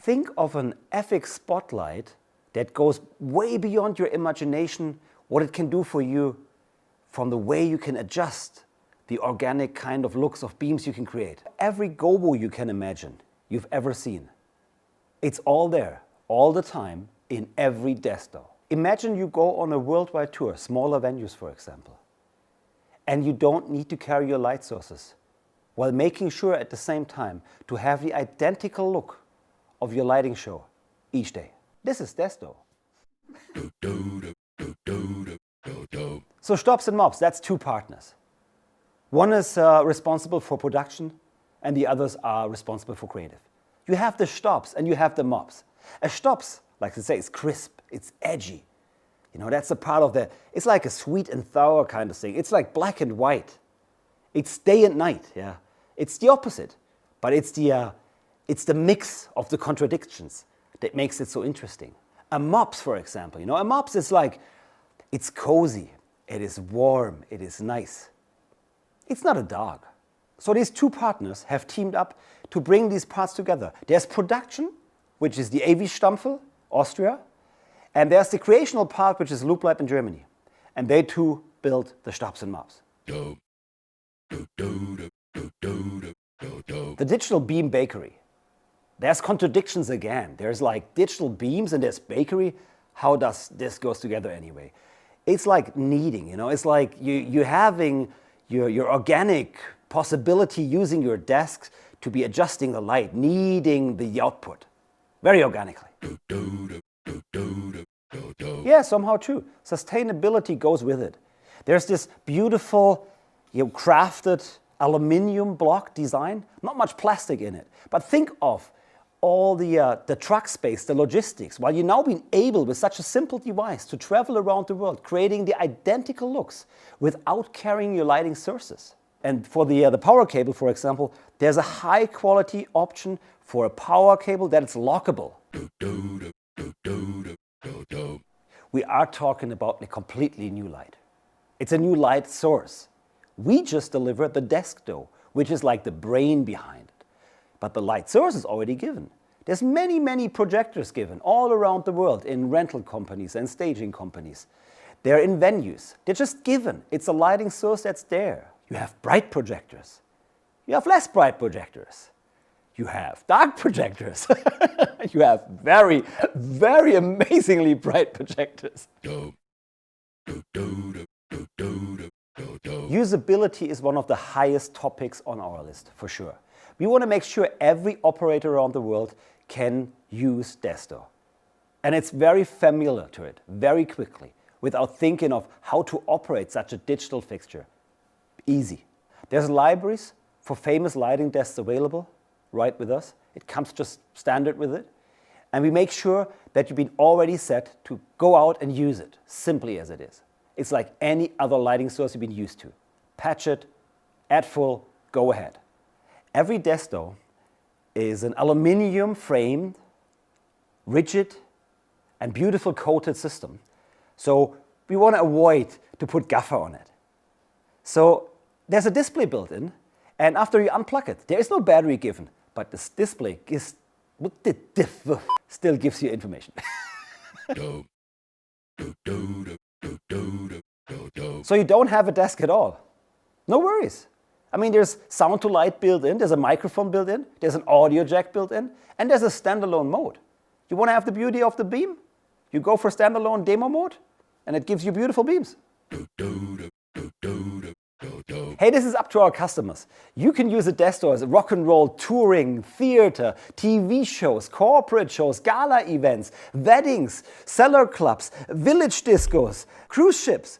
Think of an FX spotlight that goes way beyond your imagination, what it can do for you from the way you can adjust the organic kind of looks of beams you can create. Every gobo you can imagine, you've ever seen. It's all there, all the time, in every Desto. Imagine you go on a worldwide tour, smaller venues for example, and you don't need to carry your light sources, while making sure at the same time to have the identical look of your lighting show each day. This is Desto. So Stops and Mops, that's two partners. One is responsible for production and the others are responsible for creative. You have the Stops and you have the Mops. A Stops, like I say, is crisp, it's edgy. You know, that's a part of it's like a sweet and sour kind of thing. It's like black and white. It's day and night, yeah. It's the opposite, but it's the mix of the contradictions that makes it so interesting. A Mops, for example, you know, a Mops is like, it's cozy, it is warm, it is nice. It's not a dog. So these two partners have teamed up to bring these parts together. There's production, which is the AV Stampfel, Austria, and there's the creational part, which is Looplight in Germany. And they two built the Stops and Mops. The digital beam bakery. There's contradictions again. There's like digital beams and there's bakery. How does this goes together anyway? It's like kneading, you know, it's like you having your organic possibility using your desks to be adjusting the light, kneading the output, very organically. Yeah, somehow true. Sustainability goes with it. There's this beautiful, crafted aluminium block design, not much plastic in it, but think of all the truck space, the logistics, while you've now been able with such a simple device to travel around the world, creating the identical looks without carrying your lighting sources. And for the power cable, for example, there's a high quality option for a power cable that is lockable. We are talking about a completely new light. It's a new light source. We just deliver the Desto, which is like the brain behind it. But the light source is already given. There's many, many projectors given all around the world in rental companies and staging companies. They're in venues. They're just given. It's a lighting source that's there. You have bright projectors. You have less bright projectors. You have dark projectors. You have very, very amazingly bright projectors. Usability is one of the highest topics on our list, for sure. We want to make sure every operator around the world can use Desto. And it's very familiar to it, very quickly, without thinking of how to operate such a digital fixture. Easy. There's libraries for famous lighting desks available, right with us. It comes just standard with it. And we make sure that you've been already set to go out and use it, simply as it is. It's like any other lighting source you've been used to. Patch it, add full, go ahead. Every Desto is an aluminium framed, rigid, and beautiful coated system. So we want to avoid to put gaffer on it. So there's a display built in, and after you unplug it, there is no battery given, but this display still gives you information. So you don't have a desk at all. No worries. I mean, there's sound to light built in, there's a microphone built in, there's an audio jack built in, and there's a standalone mode. You want to have the beauty of the beam? You go for standalone demo mode, and it gives you beautiful beams. Hey, this is up to our customers. You can use a Desto as a rock and roll touring, theater, TV shows, corporate shows, gala events, weddings, cellar clubs, village discos, cruise ships.